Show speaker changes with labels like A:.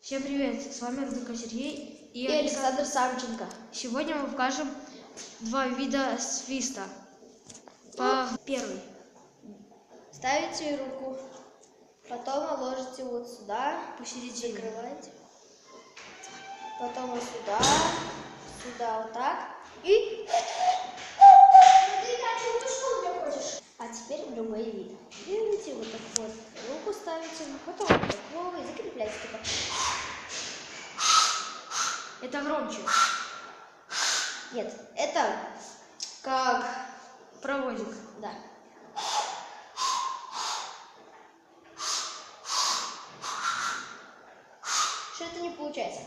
A: Всем привет! С вами Руденко Сергей
B: и Александр Самченко.
A: Сегодня мы покажем два вида свиста. Первый.
B: Ставите руку, потом ложите вот сюда,
A: посередине.
B: Закрываете. Потом вот сюда, сюда вот так. И... А теперь другой вид. Делаете вот так вот, руку ставите, потом вот так голову и закрепляете только.
A: Это громче.
B: Нет, это как
A: проводик.
B: Да. Что это не получается?